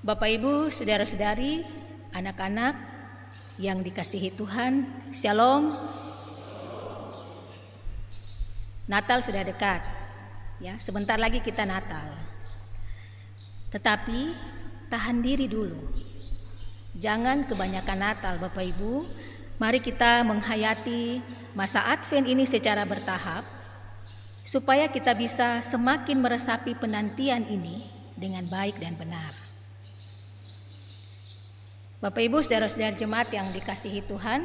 Bapak Ibu, saudara-saudari, anak-anak yang dikasihi Tuhan, Shalom. Natal sudah dekat, ya, sebentar lagi kita Natal. Tetapi tahan diri dulu. Jangan kebanyakan Natal, Bapak Ibu. Mari kita menghayati masa Advent ini secara bertahap supaya kita bisa semakin meresapi penantian ini dengan baik dan benar. Bapak Ibu, saudara-saudara jemaat yang dikasihi Tuhan,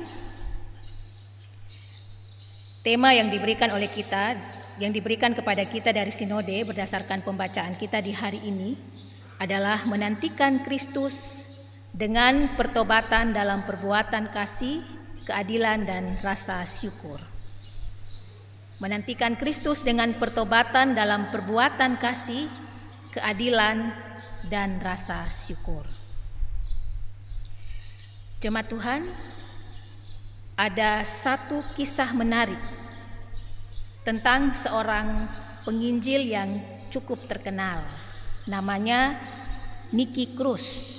tema yang diberikan oleh kita, yang diberikan kepada kita dari sinode berdasarkan pembacaan kita di hari ini adalah menantikan Kristus dengan pertobatan dalam perbuatan kasih, keadilan dan rasa syukur. Menantikan Kristus dengan pertobatan dalam perbuatan kasih, keadilan dan rasa syukur. Jemaat Tuhan, ada satu kisah menarik tentang seorang penginjil yang cukup terkenal. Namanya Nicky Cruz.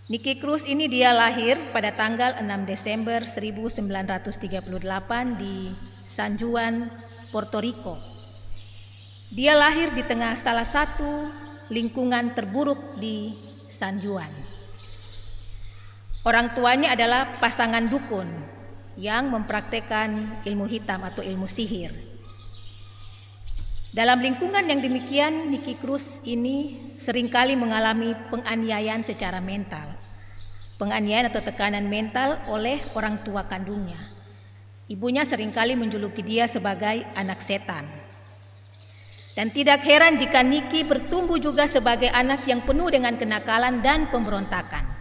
Nicky Cruz ini dia lahir pada tanggal 6 Desember 1938 di San Juan, Puerto Rico. Dia lahir di tengah salah satu lingkungan terburuk di San Juan. Orang tuanya adalah pasangan dukun yang mempraktekkan ilmu hitam atau ilmu sihir. Dalam lingkungan yang demikian, Nicky Cruz ini seringkali mengalami penganiayaan secara mental. Penganiayaan atau tekanan mental oleh orang tua kandungnya. Ibunya seringkali menjuluki dia sebagai anak setan. Dan tidak heran jika Nicky bertumbuh juga sebagai anak yang penuh dengan kenakalan dan pemberontakan.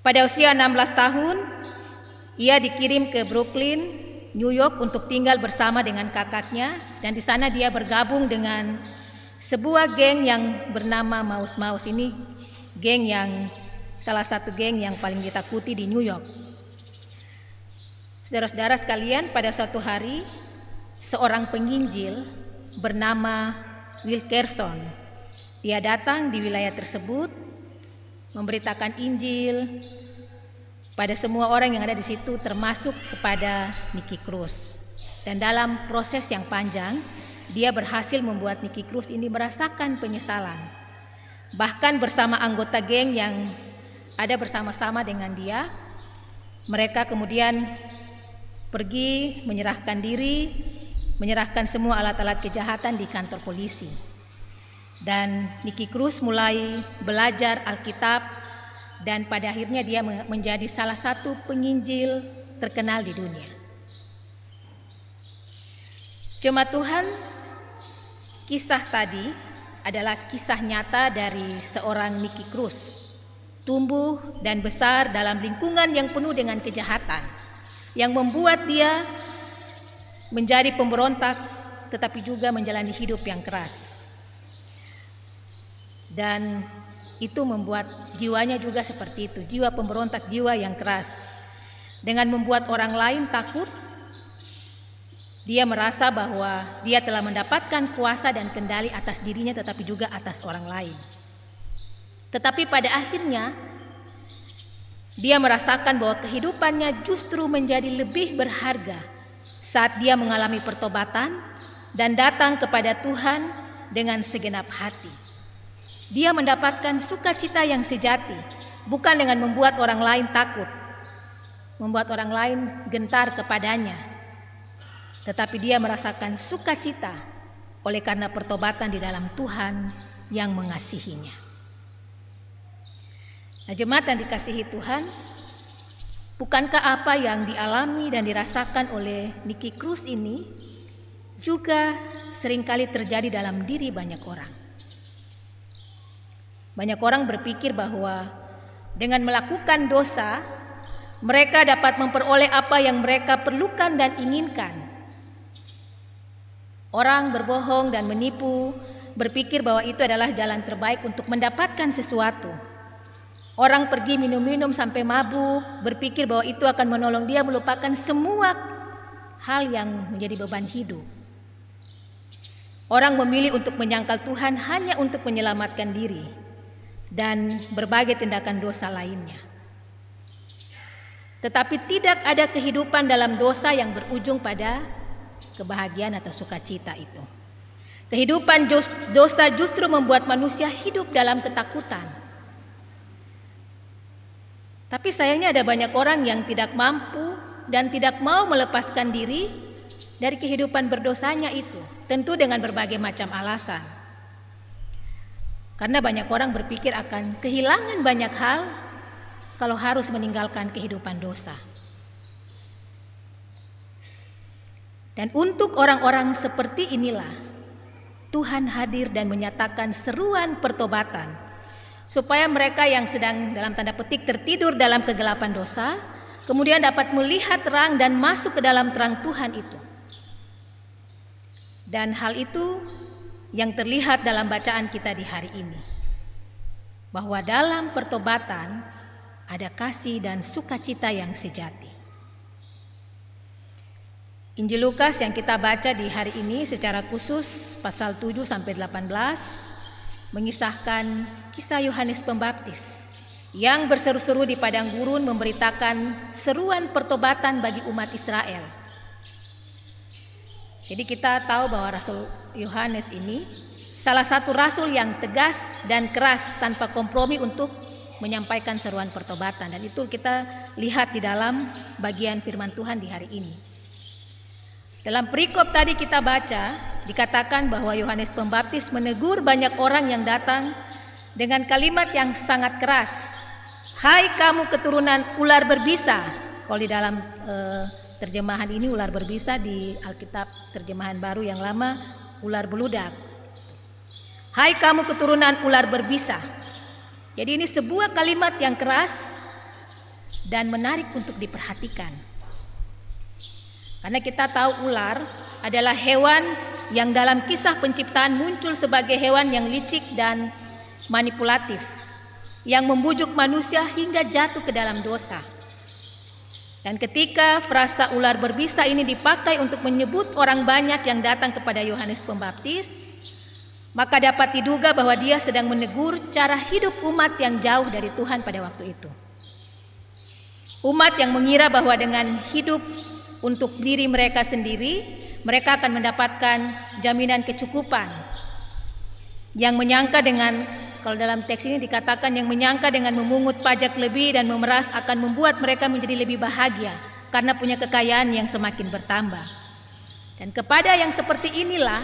Pada usia 16 tahun, ia dikirim ke Brooklyn, New York untuk tinggal bersama dengan kakaknya, dan di sana dia bergabung dengan sebuah geng yang bernama Mouse Mouse. Ini geng yang salah satu geng yang paling ditakuti di New York. Saudara-saudara sekalian, pada suatu hari seorang penginjil bernama Wilkerson, dia datang di wilayah tersebut memberitakan Injil pada semua orang yang ada di situ, termasuk kepada Nicky Cruz. Dan dalam proses yang panjang, dia berhasil membuat Nicky Cruz ini merasakan penyesalan. Bahkan bersama anggota geng yang ada bersama-sama dengan dia, mereka kemudian pergi menyerahkan diri, menyerahkan semua alat-alat kejahatan di kantor polisi. Dan Nicky Cruz mulai belajar Alkitab dan pada akhirnya dia menjadi salah satu penginjil terkenal di dunia. Jemaat Tuhan, kisah tadi adalah kisah nyata dari seorang Nicky Cruz, tumbuh dan besar dalam lingkungan yang penuh dengan kejahatan, yang membuat dia menjadi pemberontak tetapi juga menjalani hidup yang keras. Dan itu membuat jiwanya juga seperti itu, jiwa pemberontak, jiwa yang keras. Dengan membuat orang lain takut, dia merasa bahwa dia telah mendapatkan kuasa dan kendali atas dirinya tetapi juga atas orang lain. Tetapi pada akhirnya dia merasakan bahwa kehidupannya justru menjadi lebih berharga saat dia mengalami pertobatan dan datang kepada Tuhan dengan segenap hati. Dia mendapatkan sukacita yang sejati, bukan dengan membuat orang lain takut, membuat orang lain gentar kepadanya, tetapi dia merasakan sukacita oleh karena pertobatan di dalam Tuhan yang mengasihinya. Nah, jemaat yang dikasihi Tuhan, bukankah apa yang dialami dan dirasakan oleh Nicky Cruz ini juga seringkali terjadi dalam diri banyak orang? Banyak orang berpikir bahwa dengan melakukan dosa, mereka dapat memperoleh apa yang mereka perlukan dan inginkan. Orang berbohong dan menipu, berpikir bahwa itu adalah jalan terbaik untuk mendapatkan sesuatu. Orang pergi minum-minum sampai mabuk, berpikir bahwa itu akan menolong dia melupakan semua hal yang menjadi beban hidup. orang memilih untuk menyangkal Tuhan hanya untuk menyelamatkan diri dan berbagai tindakan dosa lainnya. Tetapi tidak ada kehidupan dalam dosa yang berujung pada kebahagiaan atau sukacita itu. Kehidupan dosa justru membuat manusia hidup dalam ketakutan. Tapi sayangnya ada banyak orang yang tidak mampu dan tidak mau melepaskan diri dari kehidupan berdosanya itu. Tentu dengan berbagai macam alasan. Karena banyak orang berpikir akan kehilangan banyak hal kalau harus meninggalkan kehidupan dosa. Dan untuk orang-orang seperti inilah Tuhan hadir dan menyatakan seruan pertobatan supaya mereka yang sedang dalam tanda petik tertidur dalam kegelapan dosa kemudian dapat melihat terang dan masuk ke dalam terang Tuhan itu. Dan hal itu yang terlihat dalam bacaan kita di hari ini, bahwa dalam pertobatan ada kasih dan sukacita yang sejati. Injil Lukas yang kita baca di hari ini secara khusus pasal 7 sampai 18 mengisahkan kisah Yohanes Pembaptis yang berseru-seru di padang gurun memberitakan seruan pertobatan bagi umat Israel. Jadi kita tahu bahwa Rasul Yohanes ini salah satu rasul yang tegas dan keras tanpa kompromi untuk menyampaikan seruan pertobatan, dan itu kita lihat di dalam bagian firman Tuhan di hari ini. Dalam perikop tadi kita baca dikatakan bahwa Yohanes Pembaptis menegur banyak orang yang datang dengan kalimat yang sangat keras. Hai kamu keturunan ular berbisa. Kalau di dalam terjemahan ini ular berbisa, di Alkitab terjemahan baru yang lama ular beludak. Hai kamu keturunan ular berbisa. Jadi ini sebuah kalimat yang keras dan menarik untuk diperhatikan. Karena kita tahu ular adalah hewan yang dalam kisah penciptaan muncul sebagai hewan yang licik dan manipulatif, yang membujuk manusia hingga jatuh ke dalam dosa. Dan ketika frasa ular berbisa ini dipakai untuk menyebut orang banyak yang datang kepada Yohanes Pembaptis, maka dapat diduga bahwa dia sedang menegur cara hidup umat yang jauh dari Tuhan pada waktu itu. Umat yang mengira bahwa dengan hidup untuk diri mereka sendiri, mereka akan mendapatkan jaminan kecukupan. Yang menyangka dengan, kalau dalam teks ini dikatakan yang menyangka dengan memungut pajak lebih dan memeras akan membuat mereka menjadi lebih bahagia karena punya kekayaan yang semakin bertambah. Dan kepada yang seperti inilah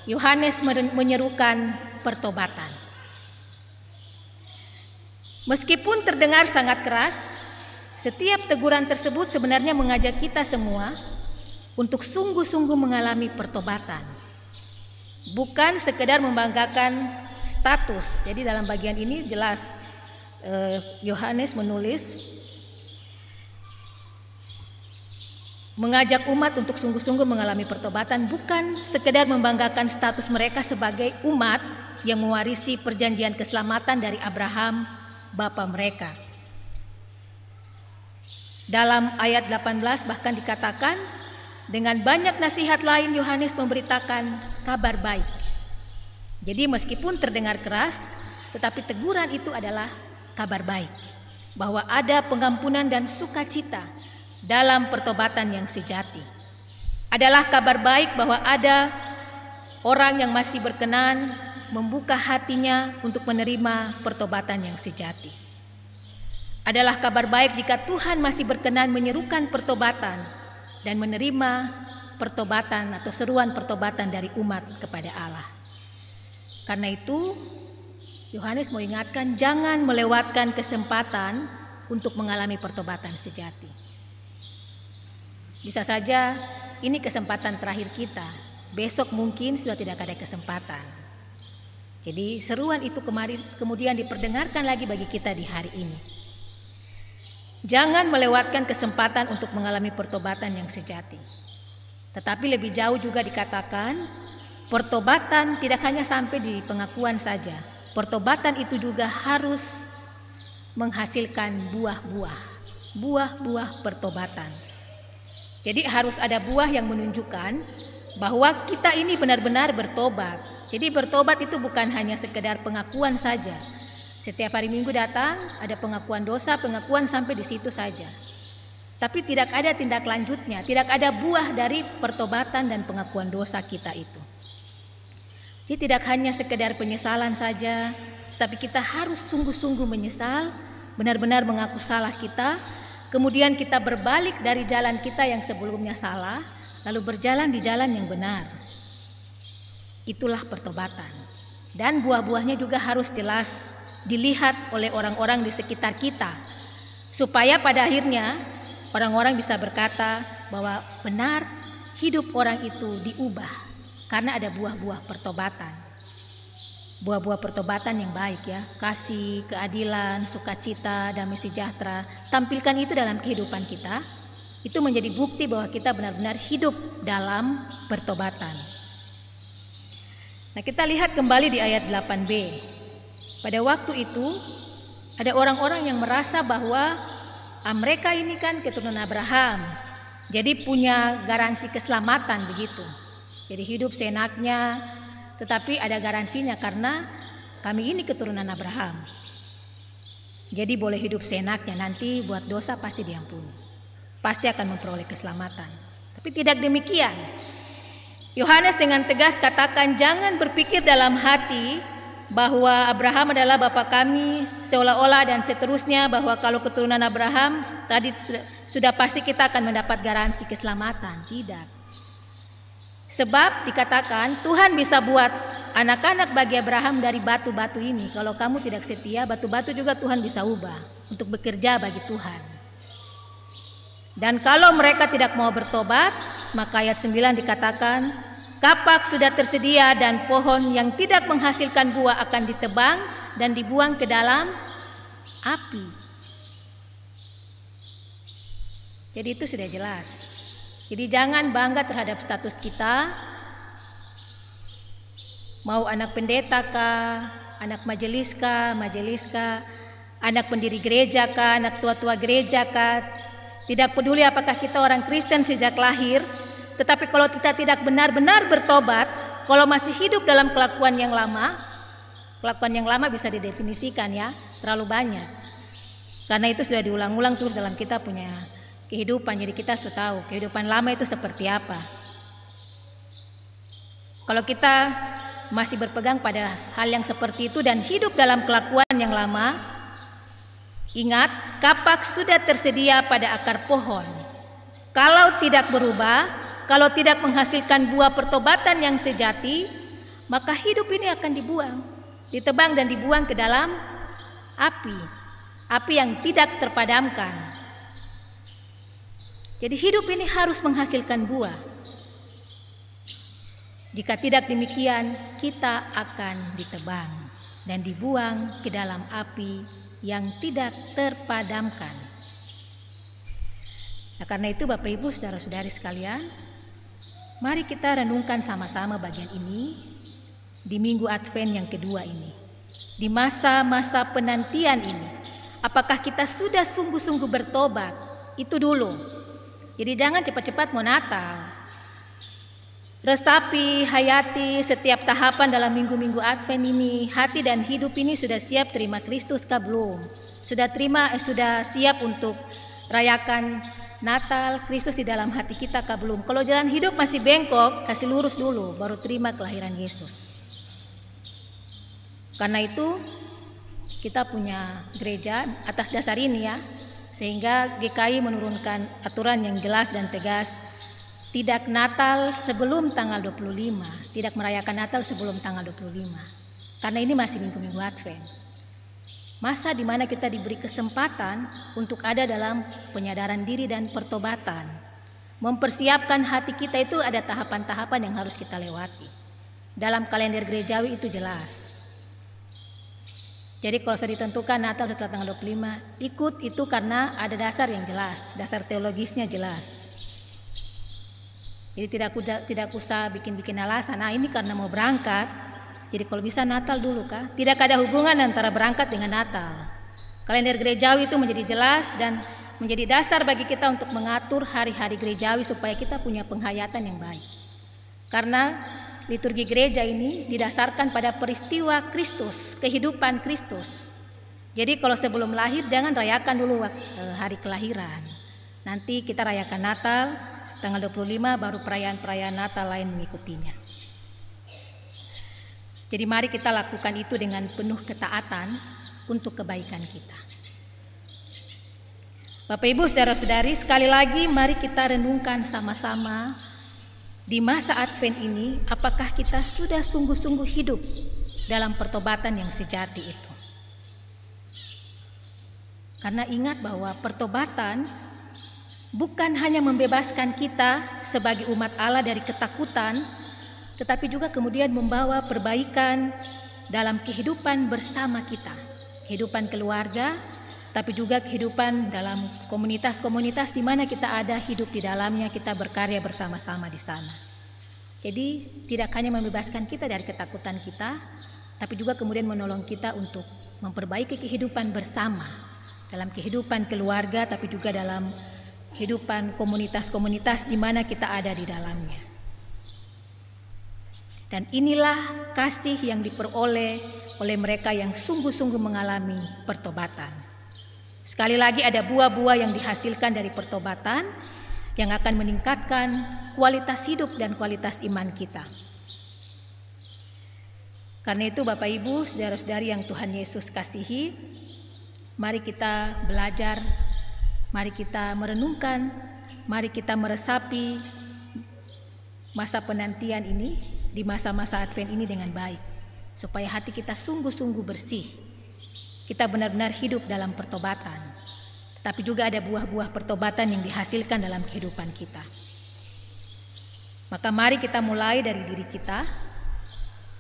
Yohanes menyerukan pertobatan. Meskipun terdengar sangat keras, setiap teguran tersebut sebenarnya mengajak kita semua untuk sungguh-sungguh mengalami pertobatan. Bukan sekedar membanggakan status. Jadi dalam bagian ini jelas Yohanes menulis mengajak umat untuk sungguh-sungguh mengalami pertobatan, bukan sekedar membanggakan status mereka sebagai umat yang mewarisi perjanjian keselamatan dari Abraham, bapa mereka. Dalam ayat 18 bahkan dikatakan, dengan banyak nasihat lain Yohanes memberitakan kabar baik. Jadi meskipun terdengar keras, tetapi teguran itu adalah kabar baik, bahwa ada pengampunan dan sukacita dalam pertobatan yang sejati. Adalah kabar baik bahwa ada orang yang masih berkenan membuka hatinya untuk menerima pertobatan yang sejati. Adalah kabar baik jika Tuhan masih berkenan menyerukan pertobatan dan menerima pertobatan atau seruan pertobatan dari umat kepada Allah. Karena itu Yohanes mau ingatkan, jangan melewatkan kesempatan untuk mengalami pertobatan sejati. Bisa saja ini kesempatan terakhir kita, besok mungkin sudah tidak ada kesempatan. Jadi seruan itu kemudian diperdengarkan lagi bagi kita di hari ini. Jangan melewatkan kesempatan untuk mengalami pertobatan yang sejati. Tetapi lebih jauh juga dikatakan, pertobatan tidak hanya sampai di pengakuan saja. Pertobatan itu juga harus menghasilkan buah-buah, buah-buah pertobatan. Jadi harus ada buah yang menunjukkan bahwa kita ini benar-benar bertobat. Jadi bertobat itu bukan hanya sekedar pengakuan saja. Setiap hari Minggu datang, ada pengakuan dosa, pengakuan sampai di situ saja. Tapi tidak ada tindak lanjutnya, tidak ada buah dari pertobatan dan pengakuan dosa kita itu. Jadi tidak hanya sekedar penyesalan saja, tapi kita harus sungguh-sungguh menyesal, benar-benar mengaku salah kita, kemudian kita berbalik dari jalan kita yang sebelumnya salah, lalu berjalan di jalan yang benar. Itulah pertobatan. Dan buah-buahnya juga harus jelas dilihat oleh orang-orang di sekitar kita, supaya pada akhirnya orang-orang bisa berkata bahwa benar hidup orang itu diubah karena ada buah-buah pertobatan. Buah-buah pertobatan yang baik ya, kasih, keadilan, sukacita, damai sejahtera. Tampilkan itu dalam kehidupan kita. Itu menjadi bukti bahwa kita benar-benar hidup dalam pertobatan. Nah, kita lihat kembali di ayat 8b. Pada waktu itu ada orang-orang yang merasa bahwa mereka ini kan keturunan Abraham, jadi punya garansi keselamatan begitu. Jadi hidup seenaknya, tetapi ada garansinya karena kami ini keturunan Abraham. Jadi boleh hidup seenaknya, nanti buat dosa pasti diampuni, pasti akan memperoleh keselamatan. Tapi tidak demikian. Yohanes dengan tegas katakan, jangan berpikir dalam hati bahwa Abraham adalah bapa kami seolah-olah dan seterusnya, bahwa kalau keturunan Abraham tadi sudah pasti kita akan mendapat garansi keselamatan. Tidak. Sebab dikatakan Tuhan bisa buat anak-anak bagi Abraham dari batu-batu ini. Kalau kamu tidak setia, batu-batu juga Tuhan bisa ubah untuk bekerja bagi Tuhan. Dan kalau mereka tidak mau bertobat, maka ayat 9 dikatakan, kapak sudah tersedia dan pohon yang tidak menghasilkan buah akan ditebang dan dibuang ke dalam api. Jadi itu sudah jelas. Jadi jangan bangga terhadap status kita, mau anak pendeta kah, anak majelis kah, anak pendiri gereja kah, anak tua-tua gereja kah. Tidak peduli apakah kita orang Kristen sejak lahir, tetapi kalau kita tidak benar-benar bertobat, kalau masih hidup dalam kelakuan yang lama bisa didefinisikan ya, terlalu banyak. Karena itu sudah diulang-ulang terus dalam kita punya kehidupan, jadi kita sudah tahu kehidupan lama itu seperti apa. Kalau kita masih berpegang pada hal yang seperti itu dan hidup dalam kelakuan yang lama, ingat, kapak sudah tersedia pada akar pohon. Kalau tidak berubah, kalau tidak menghasilkan buah pertobatan yang sejati, maka hidup ini akan dibuang, ditebang dan dibuang ke dalam api yang tidak terpadamkan. Jadi hidup ini harus menghasilkan buah. Jika tidak demikian, kita akan ditebang dan dibuang ke dalam api yang tidak terpadamkan. Nah, karena itu Bapak Ibu saudara-saudari sekalian, mari kita renungkan sama-sama bagian ini di Minggu Advent yang kedua ini. Di masa-masa penantian ini, apakah kita sudah sungguh-sungguh bertobat? Itu dulu. Jadi jangan cepat-cepat mau Natal. Resapi, hayati setiap tahapan dalam minggu-minggu Advent ini. Hati dan hidup ini sudah siap terima Kristus kah belum? Sudah siap untuk rayakan Natal Kristus di dalam hati kita kah belum? Kalau jalan hidup masih bengkok, kasih lurus dulu, baru terima kelahiran Yesus. Karena itu kita punya gereja atas dasar ini ya. Sehingga GKI menurunkan aturan yang jelas dan tegas, tidak Natal sebelum tanggal 25, tidak merayakan Natal sebelum tanggal 25. Karena ini masih minggu-minggu Advent. Masa di mana kita diberi kesempatan untuk ada dalam penyadaran diri dan pertobatan. Mempersiapkan hati kita itu ada tahapan-tahapan yang harus kita lewati. Dalam kalender gerejawi itu jelas. Jadi kalau sudah ditentukan Natal setelah tanggal 25, ikut itu karena ada dasar yang jelas, dasar teologisnya jelas. Jadi tidak usah bikin-bikin alasan, nah ini karena mau berangkat, jadi kalau bisa Natal dulu kah? Tidak ada hubungan antara berangkat dengan Natal. Kalender gerejawi itu menjadi jelas dan menjadi dasar bagi kita untuk mengatur hari-hari gerejawi supaya kita punya penghayatan yang baik. Karena liturgi gereja ini didasarkan pada peristiwa Kristus, kehidupan Kristus. Jadi kalau sebelum lahir jangan rayakan dulu hari kelahiran. Nanti kita rayakan Natal, tanggal 25 baru perayaan-perayaan Natal lain mengikutinya. Jadi mari kita lakukan itu dengan penuh ketaatan untuk kebaikan kita. Bapak Ibu saudara-saudari, sekali lagi mari kita renungkan sama-sama di masa Advent ini, apakah kita sudah sungguh-sungguh hidup dalam pertobatan yang sejati itu. Karena ingat bahwa pertobatan bukan hanya membebaskan kita sebagai umat Allah dari ketakutan, tetapi juga kemudian membawa perbaikan dalam kehidupan bersama kita, kehidupan keluarga, tapi juga kehidupan dalam komunitas-komunitas di mana kita ada, hidup di dalamnya, kita berkarya bersama-sama di sana. Jadi tidak hanya membebaskan kita dari ketakutan kita, tapi juga kemudian menolong kita untuk memperbaiki kehidupan bersama, dalam kehidupan keluarga, tapi juga dalam kehidupan komunitas-komunitas di mana kita ada di dalamnya. Dan inilah kasih yang diperoleh oleh mereka yang sungguh-sungguh mengalami pertobatan. Sekali lagi ada buah-buah yang dihasilkan dari pertobatan yang akan meningkatkan kualitas hidup dan kualitas iman kita. Karena itu Bapak Ibu, saudara-saudari yang Tuhan Yesus kasihi, mari kita belajar, mari kita merenungkan, mari kita meresapi masa penantian ini, di masa-masa Advent ini dengan baik, supaya hati kita sungguh-sungguh bersih. Kita benar-benar hidup dalam pertobatan, tetapi juga ada buah-buah pertobatan yang dihasilkan dalam kehidupan kita. Maka mari kita mulai dari diri kita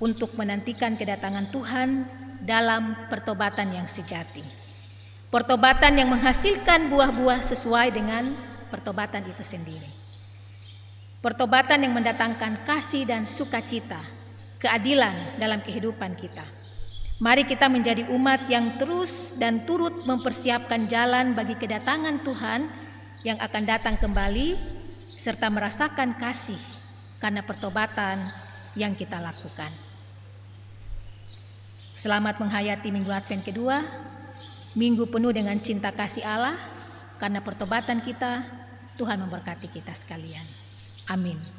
untuk menantikan kedatangan Tuhan dalam pertobatan yang sejati. Pertobatan yang menghasilkan buah-buah sesuai dengan pertobatan itu sendiri. Pertobatan yang mendatangkan kasih dan sukacita, keadilan dalam kehidupan kita. Mari kita menjadi umat yang terus dan turut mempersiapkan jalan bagi kedatangan Tuhan yang akan datang kembali, serta merasakan kasih karena pertobatan yang kita lakukan. Selamat menghayati Minggu Advent kedua, minggu penuh dengan cinta kasih Allah. Karena pertobatan kita, Tuhan memberkati kita sekalian. Amin.